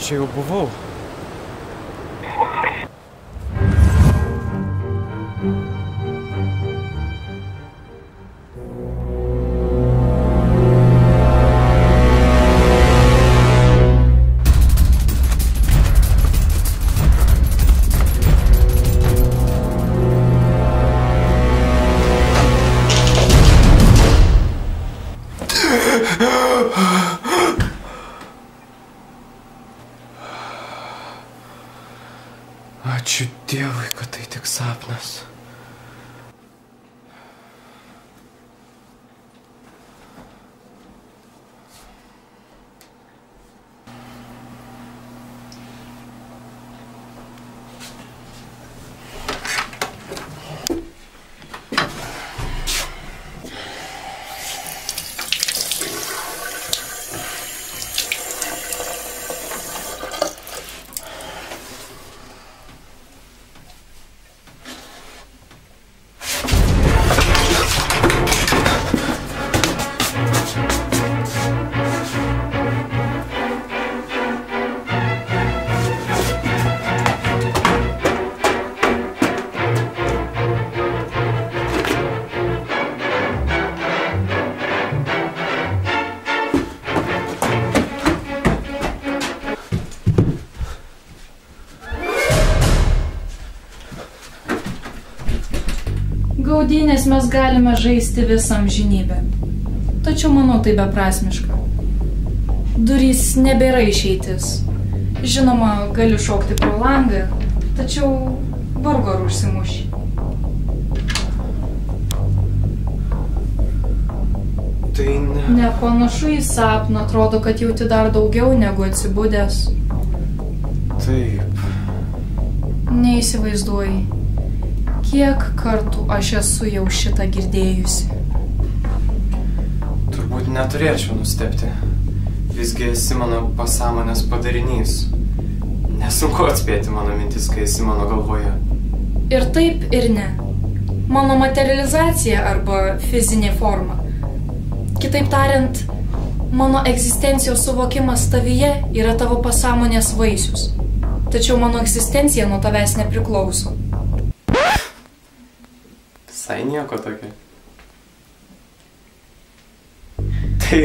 čia jau buvau. Ačiū Dievui, kad tai tik sapnas. Gaudynės mes galime žaisti visą amžinybę. Tačiau manau tai beprasmiška. Durys nebėra išeitis. Žinoma, gali šokti pro langą, tačiau vargu ar užsimuši. Tai ne... Nepanašu į sapną, atrodo, kad jauti dar daugiau negu atsibudęs. Taip. Neįsivaizduoji, kiek kartų aš esu jau šitą girdėjusi. Turbūt neturėčiau nustebti. Visgi esi mano pasąmonės padarinys. Nesunku atspėti mano mintis, kai esi mano galvoje. Ir taip, ir ne. Mano materializacija arba fizinė forma. Kitaip tariant, mano egzistencijos suvokimas tavyje yra tavo pasąmonės vaisius. Tačiau mano egzistencija nuo tavęs nepriklauso. Visai nieko tokia. Tai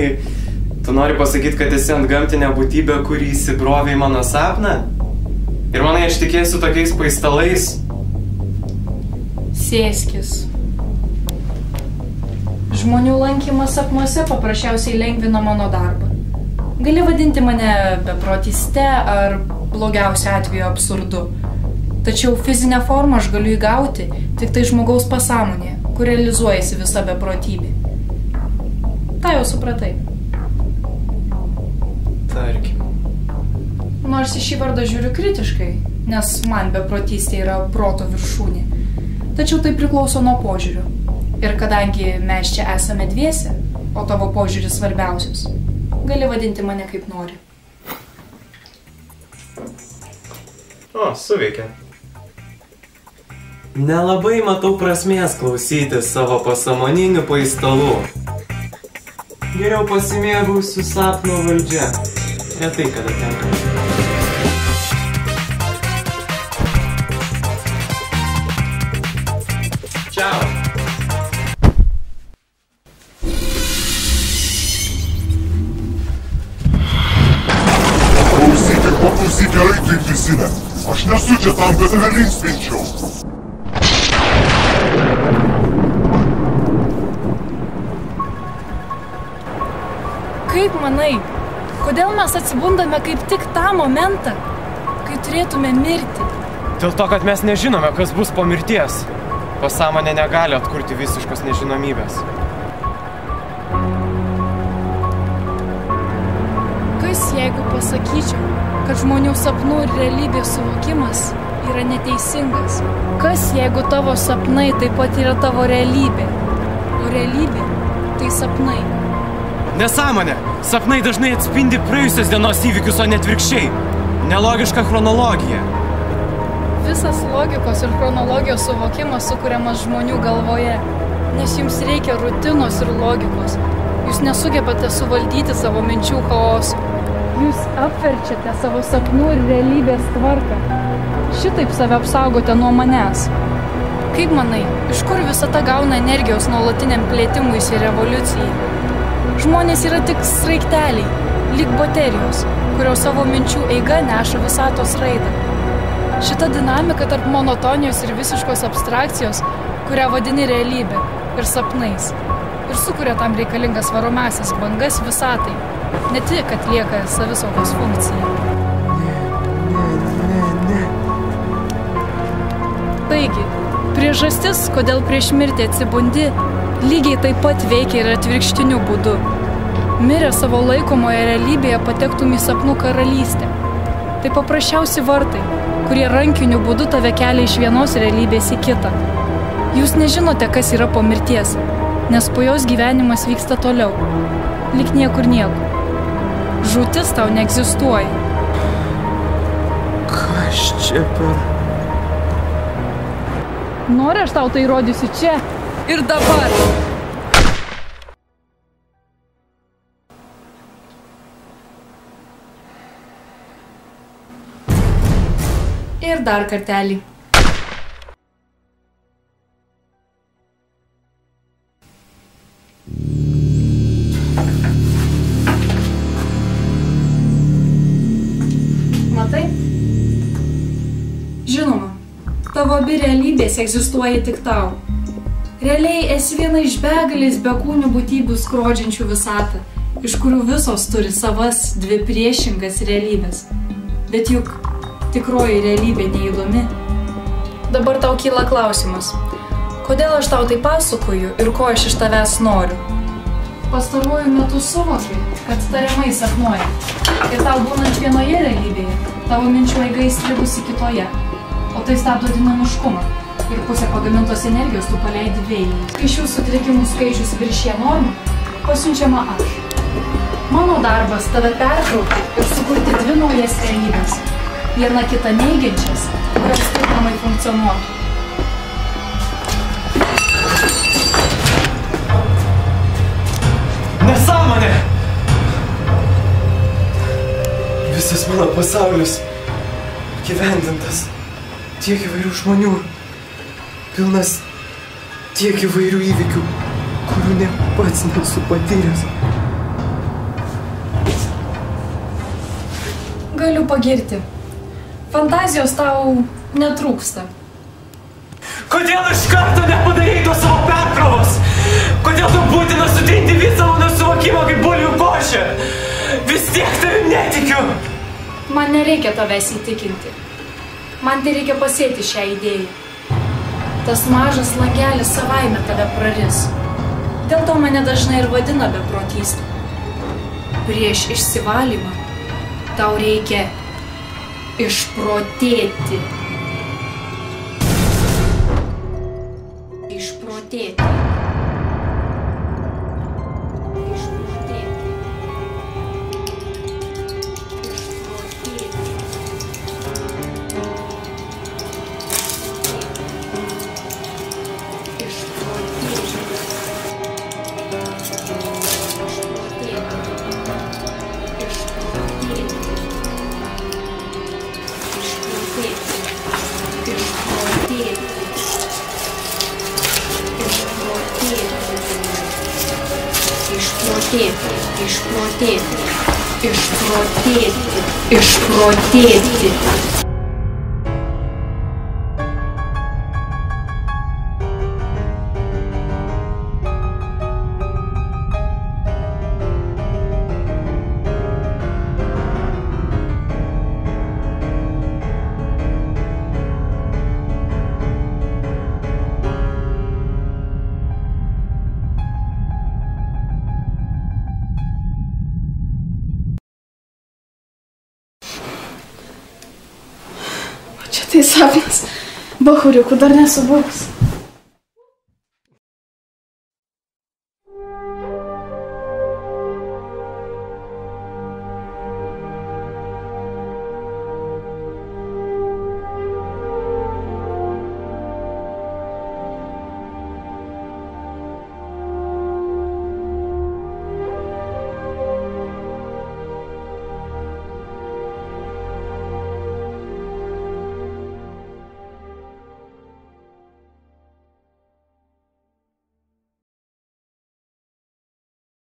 tu nori pasakyti, kad esi antgamtinė būtybė, kuri įsibrovė į mano sapną? Ir manai, aš tikėsiu tokiais paistalais? Sėskis. Žmonių lankymas sapnuose paprasčiausiai lengvina mano darbą. Gali vadinti mane beprotiste ar blogiausiu atveju absurdu. Tačiau fizinę formą aš galiu įgauti tik tai žmogaus pasąmonėje, kur realizuojasi visa beprotybė. Tai jau supratai. Tarkim. Nors į šį vardą žiūriu kritiškai, nes man beprotystė yra proto viršūnė. Tačiau tai priklauso nuo požiūrio. Ir kadangi mes čia esame dviese, o tavo požiūris svarbiausias, gali vadinti mane kaip nori. O, suveikia. Nelabai matau prasmės klausyti savo pasąmoninių paistalų. Geriau pasimėgausiu sapno valdžia. Retai kada tenka. Čiau. Paklausykit, eiti visinę. Aš nesu čia tam, kad tave linksminčiau. Kaip manai, kodėl mes atsibundame kaip tik tą momentą, kai turėtume mirti? Dėl to, kad mes nežinome, kas bus po mirties. Pasąmonė negali atkurti visiškos nežinomybės. Kas jeigu pasakyčiau, kad žmonių sapnų ir realybės suvokimas yra neteisingas? Kas jeigu tavo sapnai taip pat yra tavo realybė, o realybė tai sapnai? Nesąmonė! Sapnai dažnai atspindi praėjusios dienos įvykius, o ne atvirkščiai. Nelogiška chronologija. Visas logikos ir chronologijos suvokimas sukuriamas žmonių galvoje, nes jums reikia rutinos ir logikos. Jūs nesugebate suvaldyti savo minčių chaoso. Jūs apverčiate savo sapnų ir realybės tvarką. Šitaip save apsaugote nuo manęs. Kaip manai, iš kur visata gauna energijos nuolatiniam plėtimuisi ir revoliucijai? Žmonės yra tik sraigteliai, lyg baterijos, kurios savo minčių eiga neša visatos raidą. Šita dinamika tarp monotonijos ir visiškos abstrakcijos, kurią vadini realybė ir sapnais, ir sukuria tam reikalingas varomąsias bangas visatai, ne tik atlieka savisaugos funkciją. Taigi, priežastis, kodėl prieš mirtį atsibundi, lygiai taip pat veikia ir atvirkštiniu būdu. Mirę savo laikomoje realybėje patektum į sapnų karalystę. Tai paprasčiausi vartai, kurie rankiniu būdu tave kelia iš vienos realybės į kitą. Jūs nežinote, kas yra po mirties, nes po jos gyvenimas vyksta toliau, lyg niekur nieko. Žūtis tau neegzistuoja. Kas čia per... Nori, aš tau tai rodysiu čia ir dabar. Ir dar kartelį. Matai? Žinoma, tavo abi realybės egzistuoja tik tau. Realiai esi viena iš begalės bekūnių būtybių skrodžiančių visatą, iš kurių visos turi savas dvi priešingas realybės. Bet juk tikroji realybė neįdomi. Dabar tau kyla klausimas, kodėl aš tau tai pasakoju ir ko aš iš tavęs noriu? Pastaruoju metu suvokiu, kad tariamai sapnuoji. Ir tau būnant vienoje realybėje, tavo minčių eiga įstrigusi kitoje. O tai stabdo dinamiškumą. Ir pusę pagamintos energijos tu paleidi vėjai. Kai šių sutrikimų skaičius viršija normą, pasiunčiama aš. Mano darbas tave pertraukti ir sukurti dvi naujas realybės. Viena kitą neigiančias, kurios tinkamai funkcionuotų. Nesąmonė! Visas mano pasaulis gyvendintas. Tiek įvairių žmonių. Pilnas tiek įvairių įvykių, kurių ne pats nesu patyręs. Galiu pagirti. Fantazijos tau netrūksta. Kodėl iš karto nepadarei to savo perkrovos? Kodėl tu būtina sutrinti visą mano suvokimą kaip bulvių košę? Vis tiek tavim netikiu. Man nereikia tavęs įtikinti. Man tai reikia pasėti šią idėją. Tas mažas langelis savaime tave praris. Dėl to mane dažnai ir vadina beprotystė. Prieš išsivalymą tau reikia išprotėti. Išprotėti. Išprotėti. Tai sapnas. Bachuriukų dar nesu buvus.